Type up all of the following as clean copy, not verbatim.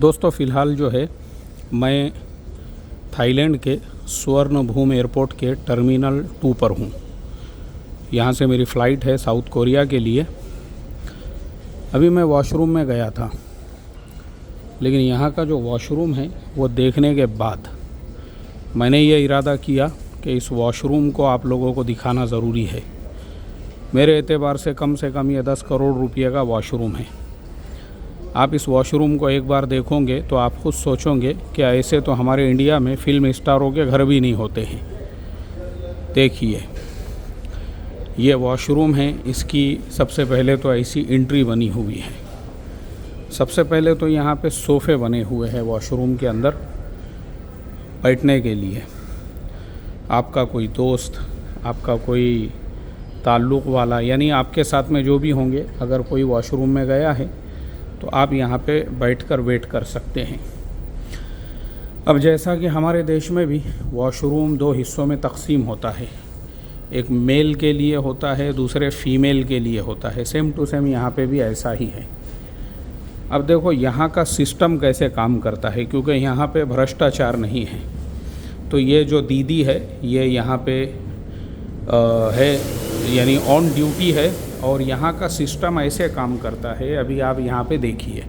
दोस्तों फ़िलहाल जो है मैं थाईलैंड के सुवर्णभूमि एयरपोर्ट के टर्मिनल 2 पर हूँ। यहाँ से मेरी फ़्लाइट है साउथ कोरिया के लिए। अभी मैं वॉशरूम में गया था, लेकिन यहाँ का जो वॉशरूम है वो देखने के बाद मैंने ये इरादा किया कि इस वॉशरूम को आप लोगों को दिखाना ज़रूरी है। मेरे एतबार से कम ये 10 करोड़ रुपये का वॉशरूम है। आप इस वॉशरूम को एक बार देखोगे तो आप खुद सोचोगे कि ऐसे तो हमारे इंडिया में फ़िल्म स्टारों के घर भी नहीं होते हैं। देखिए, ये वॉशरूम है। इसकी सबसे पहले तो ऐसी एंट्री बनी हुई है। सबसे पहले तो यहाँ पे सोफ़े बने हुए हैं वॉशरूम के अंदर बैठने के लिए। आपका कोई दोस्त, आपका कोई ताल्लुक़ वाला, यानी आपके साथ में जो भी होंगे, अगर कोई वॉशरूम में गया है तो आप यहाँ पे बैठकर वेट कर सकते हैं। अब जैसा कि हमारे देश में भी वॉशरूम 2 हिस्सों में तकसीम होता है, एक मेल के लिए होता है, दूसरे फीमेल के लिए होता है। सेम टू सेम यहाँ पे भी ऐसा ही है। अब देखो यहाँ का सिस्टम कैसे काम करता है, क्योंकि यहाँ पे भ्रष्टाचार नहीं है। तो ये जो दीदी है ये यहाँ पे है, यानी ऑन ड्यूटी है, और यहाँ का सिस्टम ऐसे काम करता है। अभी आप यहाँ पे देखिए,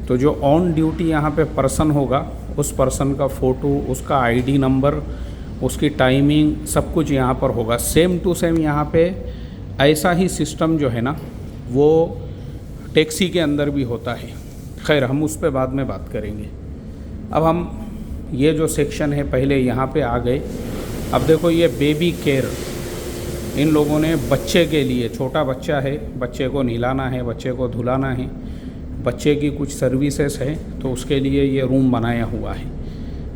तो जो ऑन ड्यूटी यहाँ पे पर्सन होगा, उस पर्सन का फ़ोटो, उसका आईडी नंबर, उसकी टाइमिंग, सब कुछ यहाँ पर होगा। सेम टू सेम यहाँ पे ऐसा ही सिस्टम जो है ना, वो टैक्सी के अंदर भी होता है। खैर, हम उस पर बाद में बात करेंगे। अब हम ये जो सेक्शन है पहले यहाँ पे आ गए। अब देखो, ये बेबी केयर, इन लोगों ने बच्चे के लिए, छोटा बच्चा है, बच्चे को नहलाना है, बच्चे को धुलाना है, बच्चे की कुछ सर्विसेज है, तो उसके लिए ये रूम बनाया हुआ है।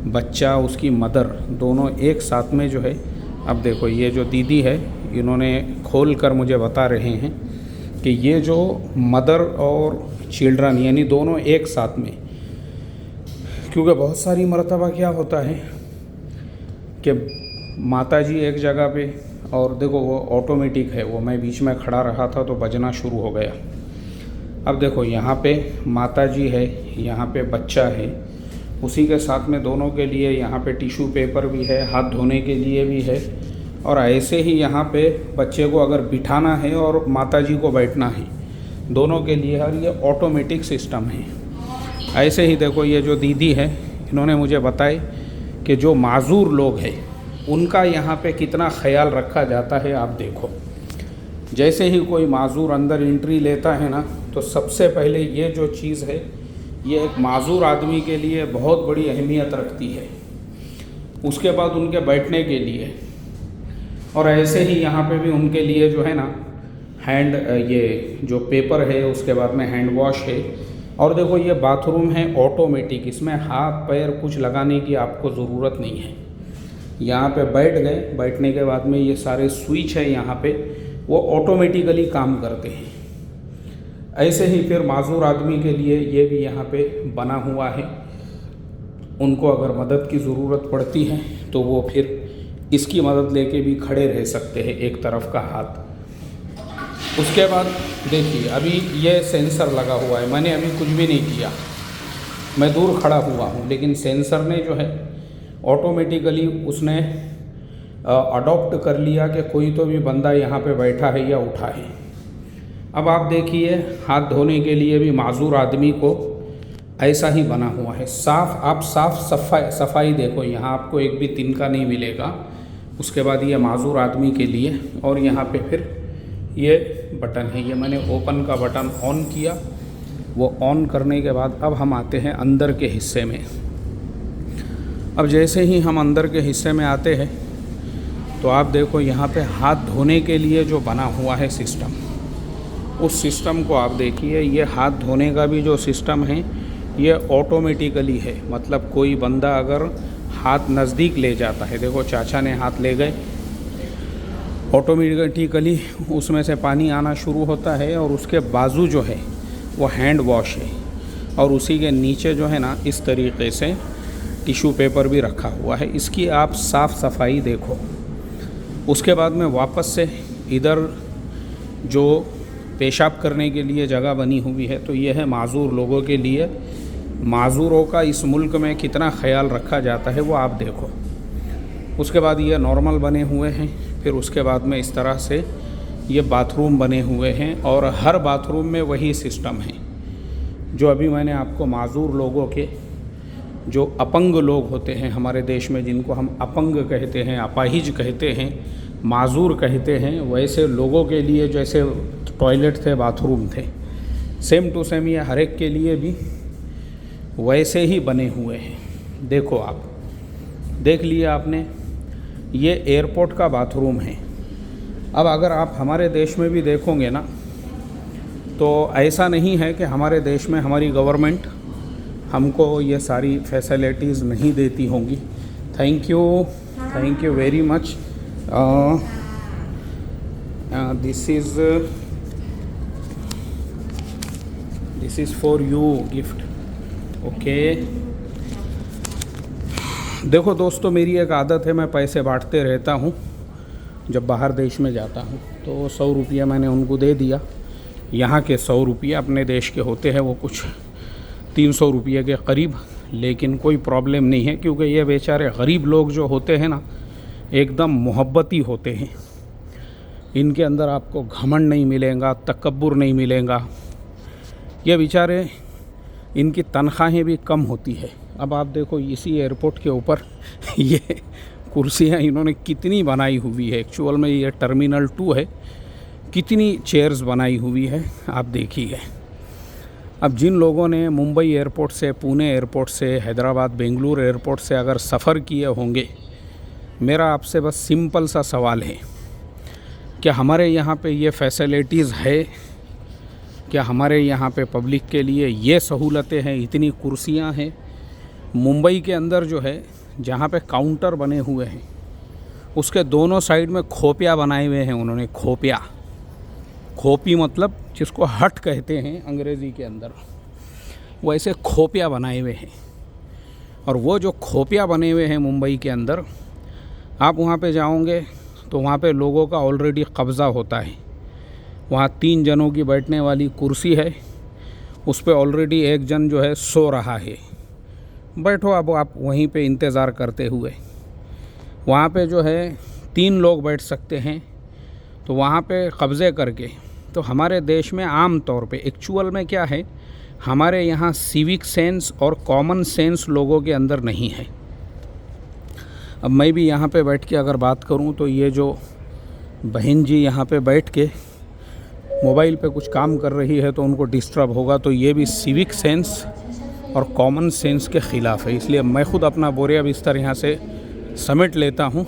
बच्चा, उसकी मदर, दोनों एक साथ में जो है। अब देखो, ये जो दीदी है, इन्होंने खोल कर मुझे बता रहे हैं कि ये जो मदर और चिल्ड्रन, यानी दोनों एक साथ में, क्योंकि बहुत सारी मरतबा क्या होता है कि माता जी एक जगह पे, और देखो वो ऑटोमेटिक है, वो मैं बीच में खड़ा रहा था तो बजना शुरू हो गया। अब देखो, यहाँ पे माता जी है, यहाँ पे बच्चा है, उसी के साथ में दोनों के लिए यहाँ पे टिश्यू पेपर भी है, हाथ धोने के लिए भी है। और ऐसे ही यहाँ पे बच्चे को अगर बिठाना है और माता जी को बैठना है, दोनों के लिए, और ये ऑटोमेटिक सिस्टम है। ऐसे ही देखो, ये जो दीदी है, इन्होंने मुझे बताए कि जो माजूर लोग हैं उनका यहाँ पे कितना ख्याल रखा जाता है। आप देखो, जैसे ही कोई माजूर अंदर एंट्री लेता है ना, तो सबसे पहले ये जो चीज़ है, ये एक माजूर आदमी के लिए बहुत बड़ी अहमियत रखती है। उसके बाद उनके बैठने के लिए, और ऐसे ही यहाँ पे भी उनके लिए जो है ना, हैंड, ये जो पेपर है, उसके बाद में हैंड वॉश है। और देखो, ये बाथरूम है ऑटोमेटिक, इसमें हाथ पैर कुछ लगाने की आपको ज़रूरत नहीं है। यहाँ पे बैठ गए, बैठने के बाद में ये सारे स्विच है यहाँ पे, वो ऑटोमेटिकली काम करते हैं। ऐसे ही फिर माजूर आदमी के लिए ये भी यहाँ पे बना हुआ है। उनको अगर मदद की ज़रूरत पड़ती है तो वो फिर इसकी मदद लेके भी खड़े रह सकते हैं, एक तरफ का हाथ। उसके बाद देखिए, अभी ये सेंसर लगा हुआ है, मैंने अभी कुछ भी नहीं किया, मैं दूर खड़ा हुआ हूँ, लेकिन सेंसर ने जो है ऑटोमेटिकली उसने अडॉप्ट कर लिया कि कोई तो भी बंदा यहाँ पे बैठा है या उठा है। अब आप देखिए, हाथ धोने के लिए भी माजूर आदमी को ऐसा ही बना हुआ है। आप साफ सफाई देखो, यहाँ आपको एक भी तिनका नहीं मिलेगा। उसके बाद ये माजूर आदमी के लिए, और यहाँ पे फिर ये बटन है, ये मैंने ओपन का बटन ऑन किया। वो ऑन करने के बाद अब हम आते हैं अंदर के हिस्से में। अब जैसे ही हम अंदर के हिस्से में आते हैं तो आप देखो, यहाँ पे हाथ धोने के लिए जो बना हुआ है सिस्टम, उस सिस्टम को आप देखिए। ये हाथ धोने का भी जो सिस्टम है, ये ऑटोमेटिकली है। मतलब कोई बंदा अगर हाथ नज़दीक ले जाता है, देखो चाचा ने हाथ ले गए, ऑटोमेटिकली उसमें से पानी आना शुरू होता है, और उसके बाजू जो है वो हैंड वॉश है, और उसी के नीचे जो है ना, इस तरीके से टिश्यू पेपर भी रखा हुआ है। इसकी आप साफ़ सफाई देखो। उसके बाद में वापस से इधर जो पेशाब करने के लिए जगह बनी हुई है, तो ये है माजूर लोगों के लिए माज़ूरों का इस मुल्क में कितना ख्याल रखा जाता है वो आप देखो। उसके बाद ये नॉर्मल बने हुए हैं, फिर उसके बाद में इस तरह से ये बाथरूम बने हुए हैं और हर बाथरूम में वही सिस्टम है जो अभी मैंने आपको माज़ूर लोगों के, जो अपंग लोग होते हैं हमारे देश में, जिनको हम अपंग कहते हैं, अपाहिज कहते हैं, माज़ूर कहते हैं, वैसे लोगों के लिए जैसे टॉयलेट थे, बाथरूम थे, सेम टू सेम ये हर एक के लिए भी वैसे ही बने हुए हैं। देखो आप देख लिया आपने, ये एयरपोर्ट का बाथरूम है। अब अगर आप हमारे देश में भी देखोगे ना, तो ऐसा नहीं है कि हमारे देश में हमारी गवर्नमेंट हमको ये सारी फैसिलिटीज़ नहीं देती होंगी। Thank you very much. This is for you gift. Okay देखो दोस्तों, मेरी एक आदत है, मैं पैसे बांटते रहता हूँ जब बाहर देश में जाता हूँ। तो 100 रुपया मैंने उनको दे दिया। यहाँ के 100 रुपया अपने देश के होते हैं वो कुछ 300 रुपये के करीब, लेकिन कोई प्रॉब्लम नहीं है, क्योंकि ये बेचारे गरीब लोग जो होते हैं ना, एकदम मोहब्बती होते हैं। इनके अंदर आपको घमंड नहीं मिलेगा, तकब्बुर नहीं मिलेगा। ये बेचारे, इनकी तनख्वाहें भी कम होती है। अब आप देखो इसी एयरपोर्ट के ऊपर ये कुर्सियाँ इन्होंने कितनी बनाई हुई है। एक्चुअल में ये टर्मिनल 2 है, कितनी चेयर्स बनाई हुई है आप देखिए। अब जिन लोगों ने मुंबई एयरपोर्ट से, पुणे एयरपोर्ट से, हैदराबाद, बेंगलुरु एयरपोर्ट से अगर सफ़र किए होंगे, मेरा आपसे बस सिंपल सा सवाल है, क्या हमारे यहाँ पे ये फैसिलिटीज़ है? क्या हमारे यहाँ पे पब्लिक के लिए ये सहूलतें हैं? इतनी कुर्सियाँ हैं। मुंबई के अंदर जो है, जहाँ पे काउंटर बने हुए हैं, उसके दोनों साइड में खोपिया बनाए हुए हैं उन्होंने। खोपिया, खोपी मतलब जिसको हट कहते हैं अंग्रेज़ी के अंदर, वैसे खोपिया बनाए हुए हैं। और वो जो खोपिया बने हुए हैं मुंबई के अंदर, आप वहाँ पे जाओगे तो वहाँ पे लोगों का ऑलरेडी कब्ज़ा होता है। वहाँ 3 जनों की बैठने वाली कुर्सी है, उस पे ऑलरेडी एक जन जो है सो रहा है। बैठो अब आप वहीं पे इंतज़ार करते हुए। वहाँ पे जो है 3 लोग बैठ सकते हैं, तो वहाँ पे कब्ज़े करके। तो हमारे देश में आम तौर पे एक्चुअल में क्या है, हमारे यहाँ सिविक सेंस और कॉमन सेंस लोगों के अंदर नहीं है। अब मैं भी यहाँ पे बैठ के अगर बात करूँ, तो ये जो बहन जी यहाँ पे बैठ के मोबाइल पे कुछ काम कर रही है तो उनको डिस्टर्ब होगा, तो ये भी सिविक सेंस और कॉमन सेंस के ख़िलाफ़ है। इसलिए मैं ख़ुद अपना बोरिया बिस्तर यहाँ से समेट लेता हूँ।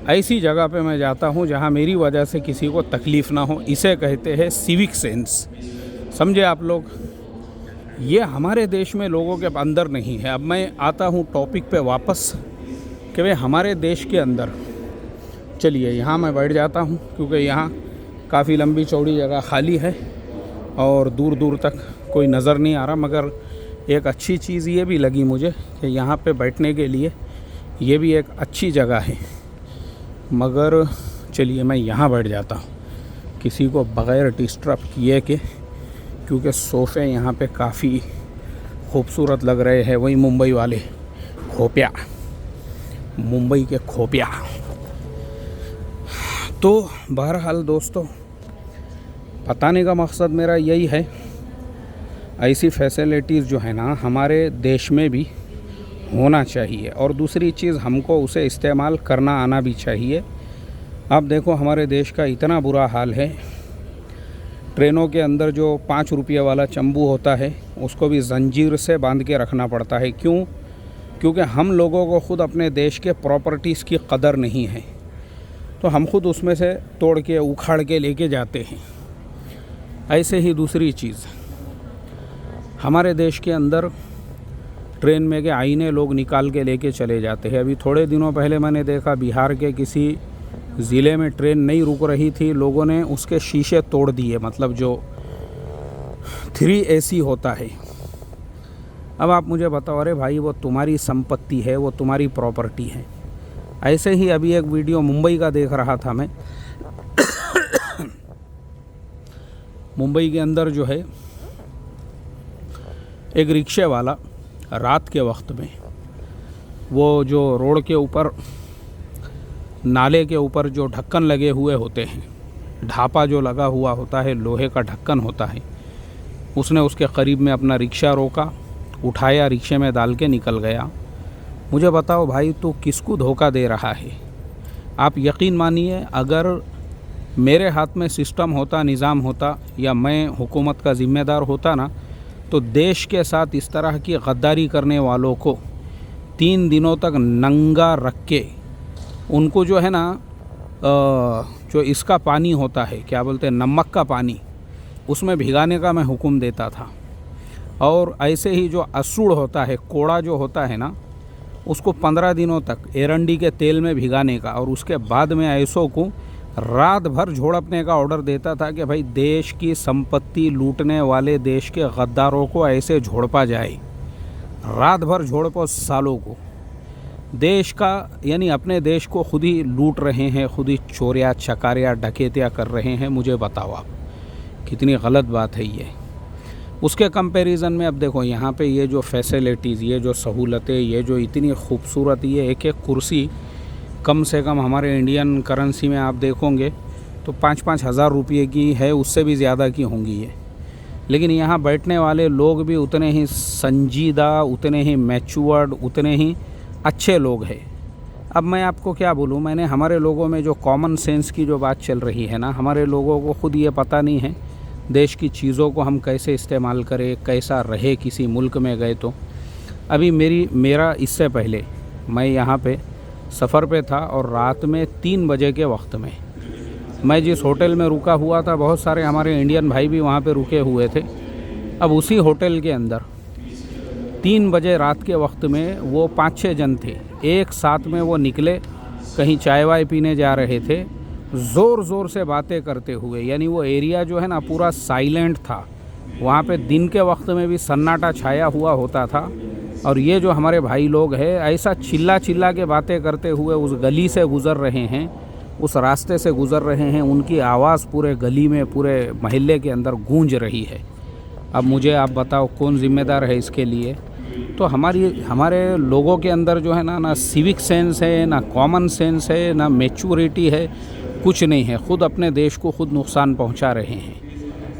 ऐसी जगह पे मैं जाता हूँ जहाँ मेरी वजह से किसी को तकलीफ़ ना हो। इसे कहते हैं सिविक सेंस। समझे आप लोग? ये हमारे देश में लोगों के अंदर नहीं है। अब मैं आता हूँ टॉपिक पे वापस कि भाई हमारे देश के अंदर, चलिए यहाँ मैं बैठ जाता हूँ, क्योंकि यहाँ काफ़ी लंबी चौड़ी जगह खाली है और दूर दूर तक कोई नज़र नहीं आ रहा। मगर एक अच्छी चीज़ ये भी लगी मुझे कि यहाँ पे बैठने के लिए ये भी एक अच्छी जगह है। मगर चलिए मैं यहाँ बैठ जाता हूँ किसी को बग़ैर डिस्टर्ब किए के, क्योंकि सोफ़े यहाँ पे काफ़ी खूबसूरत लग रहे हैं। वही मुंबई वाले खोपिया, मुंबई के खोपिया। तो बहरहाल दोस्तों, बताने का मकसद मेरा यही है, ऐसी फैसिलिटीज़ जो है ना हमारे देश में भी होना चाहिए। और दूसरी चीज़, हमको उसे इस्तेमाल करना आना भी चाहिए। आप देखो हमारे देश का इतना बुरा हाल है, ट्रेनों के अंदर जो 5 रुपये वाला चंबू होता है उसको भी ज़ंजीर से बांध के रखना पड़ता है। क्यों? क्योंकि हम लोगों को ख़ुद अपने देश के प्रॉपर्टीज़ की कदर नहीं है, तो हम खुद उसमें से तोड़ के उखाड़ के लेके जाते हैं। ऐसे ही दूसरी चीज़, हमारे देश के अंदर ट्रेन में के आईने लोग निकाल के लेके चले जाते हैं। अभी थोड़े दिनों पहले मैंने देखा बिहार के किसी ज़िले में ट्रेन नहीं रुक रही थी, लोगों ने उसके शीशे तोड़ दिए, मतलब जो 3 AC होता है। अब आप मुझे बताओ, अरे भाई वो तुम्हारी संपत्ति है, वो तुम्हारी प्रॉपर्टी है। ऐसे ही अभी एक वीडियो मुंबई का देख रहा था मैं। मुंबई के अंदर जो है एक रिक्शे वाला रात के वक्त में वो जो रोड के ऊपर नाले के ऊपर जो ढक्कन लगे हुए होते हैं, ढापा जो लगा हुआ होता है, लोहे का ढक्कन होता है, उसने उसके करीब में अपना रिक्शा रोका, उठाया, रिक्शे में डाल के निकल गया। मुझे बताओ भाई, तू किसको धोखा दे रहा है? आप यकीन मानिए, अगर मेरे हाथ में सिस्टम होता, निज़ाम होता, या मैं हुकूमत का ज़िम्मेदार होता ना, तो देश के साथ इस तरह की गद्दारी करने वालों को 3 दिनों तक नंगा रख के उनको जो है ना, जो इसका पानी होता है, क्या बोलते हैं, नमक का पानी, उसमें भिगाने का मैं हुक्म देता था। और ऐसे ही जो असूड़ होता है, कोड़ा जो होता है ना, उसको 15 दिनों तक एरंडी के तेल में भिगाने का, और उसके बाद में ऐसों को रात भर झोड़पने का ऑर्डर देता था कि भाई देश की संपत्ति लूटने वाले देश के गद्दारों को ऐसे झोड़पा जाए, रात भर झोड़पो सालों को। देश का यानी अपने देश को खुद ही लूट रहे हैं, खुद ही चोरियाँ चकारियाँ डकैतियाँ कर रहे हैं। मुझे बताओ आप, कितनी गलत बात है ये। उसके कंपैरिजन में अब देखो यहाँ पे ये जो फैसिलिटीज़, ये जो सहूलतें, ये जो इतनी खूबसूरत, ये एक एक कुर्सी कम से कम हमारे इंडियन करेंसी में आप देखोगे तो 5-5 हज़ार रुपये की है, उससे भी ज़्यादा की होंगी ये। लेकिन यहाँ बैठने वाले लोग भी उतने ही संजीदा, उतने ही मैच्योर्ड, उतने ही अच्छे लोग हैं। अब मैं आपको क्या बोलूँ, मैंने हमारे लोगों में जो कॉमन सेंस की जो बात चल रही है ना, हमारे लोगों को खुद ये पता नहीं है देश की चीज़ों को हम कैसे इस्तेमाल करें, कैसा रहे किसी मुल्क में गए तो। अभी मेरा इससे पहले मैं यहाँ पे सफ़र पे था, और रात में 3 बजे के वक्त में मैं जिस होटल में रुका हुआ था, बहुत सारे हमारे इंडियन भाई भी वहाँ पे रुके हुए थे। अब उसी होटल के अंदर 3 बजे रात के वक्त में वो 5-6 जन थे, एक साथ में वो निकले, कहीं चाय वाय पीने जा रहे थे, ज़ोर ज़ोर से बातें करते हुए। यानी वो एरिया जो है ना पूरा साइलेंट था, वहाँ पे दिन के वक्त में भी सन्नाटा छाया हुआ होता था। और ये जो हमारे भाई लोग हैं, ऐसा चिल्ला चिल्ला के बातें करते हुए उस गली से गुज़र रहे हैं, उस रास्ते से गुज़र रहे हैं, उनकी आवाज़ पूरे गली में, पूरे मोहल्ले के अंदर गूंज रही है। अब मुझे आप बताओ कौन ज़िम्मेदार है इसके लिए? तो हमारे लोगों के अंदर जो है ना सिविक सेंस है, ना कॉमन सेंस है, ना मैच्योरिटी है, कुछ नहीं है। खुद अपने देश को खुद नुकसान पहुंचा रहे हैं।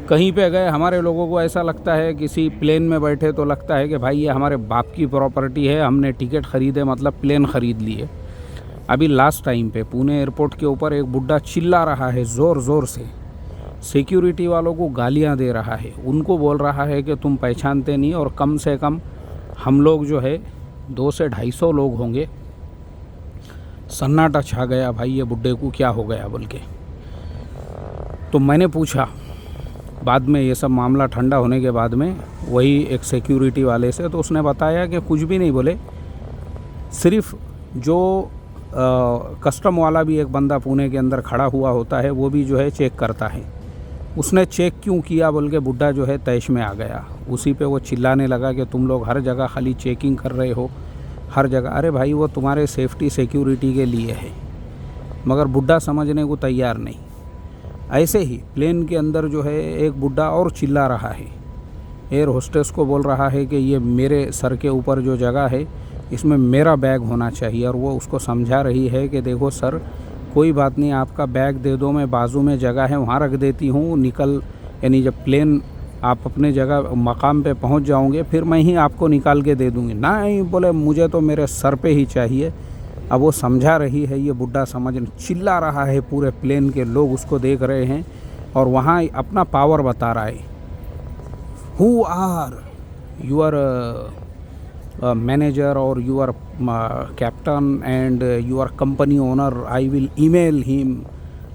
कहीं पे गए हमारे लोगों को ऐसा लगता है, किसी प्लेन में बैठे तो लगता है कि भाई ये हमारे बाप की प्रॉपर्टी है, हमने टिकट ख़रीदे मतलब प्लेन ख़रीद लिए। अभी लास्ट टाइम पे पुणे एयरपोर्ट के ऊपर एक बुड्ढा चिल्ला रहा है ज़ोर ज़ोर से, सिक्योरिटी वालों को गालियां दे रहा है, उनको बोल रहा है कि तुम पहचानते नहीं, और कम से कम हम लोग जो है 200 से 250 लोग होंगे। सन्नाटा छा गया भाई, ये बुड्ढे को क्या हो गया बोल के। तो मैंने पूछा बाद में, ये सब मामला ठंडा होने के बाद में, वही एक सिक्योरिटी वाले से, तो उसने बताया कि कुछ भी नहीं बोले, सिर्फ जो कस्टम वाला भी एक बंदा पुणे के अंदर खड़ा हुआ होता है, वो भी जो है चेक करता है। उसने चेक क्यों किया बोल के बुड्ढा जो है तैश में आ गया। उसी पे वो चिल्लाने लगा कि तुम लोग हर जगह खाली चेकिंग कर रहे हो, हर जगह। अरे भाई वो तुम्हारे सेफ्टी सिक्योरिटी के लिए है, मगर बुड्ढा समझने को तैयार नहीं। ऐसे ही प्लेन के अंदर जो है एक बुड्ढा और चिल्ला रहा है, एयर होस्टेस को बोल रहा है कि ये मेरे सर के ऊपर जो जगह है इसमें मेरा बैग होना चाहिए। और वो उसको समझा रही है कि देखो सर, कोई बात नहीं, आपका बैग दे दो, मैं बाजू में जगह है वहाँ रख देती हूँ, निकल, यानी जब प्लेन आप अपने जगह मकाम पे पहुँच जाओगे फिर मैं ही आपको निकाल के दे दूँगी। नहीं बोले, मुझे तो मेरे सर पे ही चाहिए। अब वो समझा रही है, ये बुड्ढा चिल्ला रहा है, पूरे प्लेन के लोग उसको देख रहे हैं, और वहाँ अपना पावर बता रहा है। Who are your manager or your captain and your company owner, I will email him,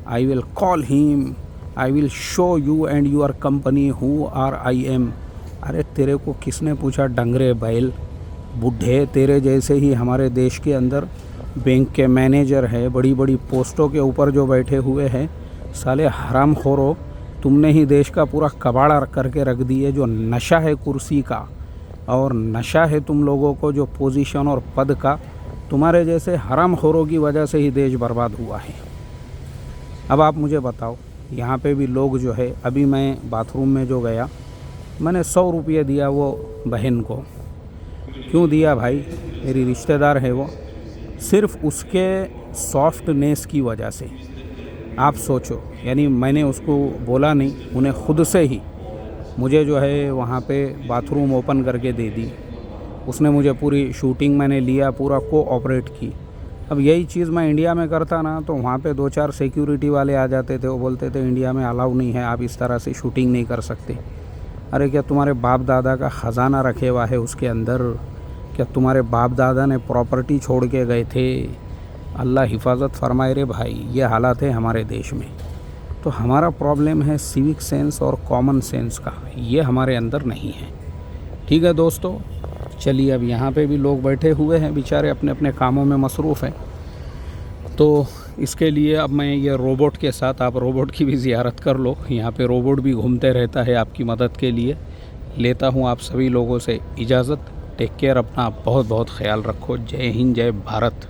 I will call him, I will show you and your company who are I am. अरे तेरे को किसने पूछा डंगरे बैल बुढ़े? तेरे जैसे ही हमारे देश के अंदर बैंक के मैनेजर है, बड़ी बड़ी पोस्टों के ऊपर जो बैठे हुए हैं, साले हरामखोरो, तुमने ही देश का पूरा कबाड़ा करके रख दिए। जो नशा है कुर्सी का, और नशा है तुम लोगों को जो पोजीशन और पद का, तुम्हारे जैसे हरामखोरों की वजह से ही देश बर्बाद हुआ है। अब आप मुझे बताओ, यहाँ पे भी लोग जो है, अभी मैं बाथरूम में जो गया मैंने 100 रुपये दिया वो बहन को। क्यों दिया भाई, मेरी रिश्तेदार है वो, सिर्फ़ उसके सॉफ्टनेस की वजह से। आप सोचो, यानी मैंने उसको बोला नहीं, उन्हें खुद से ही मुझे जो है वहाँ पे बाथरूम ओपन करके दे दी। उसने मुझे पूरी शूटिंग मैंने लिया, पूरा कोऑपरेट की। अब यही चीज़ मैं इंडिया में करता ना तो वहाँ पे 2-4 सिक्योरिटी वाले आ जाते थे, वो बोलते थे इंडिया में अलाउ नहीं है, आप इस तरह से शूटिंग नहीं कर सकते। अरे क्या तुम्हारे बाप दादा का ख़जाना रखे हुआ है उसके अंदर? क्या तुम्हारे बाप दादा ने प्रॉपर्टी छोड़ के गए थे? अल्लाह हिफाजत फरमाए रे भाई, ये हालात है हमारे देश में। तो हमारा प्रॉब्लम है सिविक सेंस और कॉमन सेंस का, ये हमारे अंदर नहीं है। ठीक है दोस्तों, चलिए अब यहाँ पे भी लोग बैठे हुए हैं बेचारे, अपने अपने कामों में मसरूफ़ हैं। तो इसके लिए अब मैं ये रोबोट के साथ, आप रोबोट की भी ज़ियारत कर लो, यहाँ पे रोबोट भी घूमते रहता है आपकी मदद के लिए। लेता हूँ आप सभी लोगों से इजाज़त। टेक केयर, अपना बहुत बहुत ख्याल रखो। जय हिंद, जय भारत।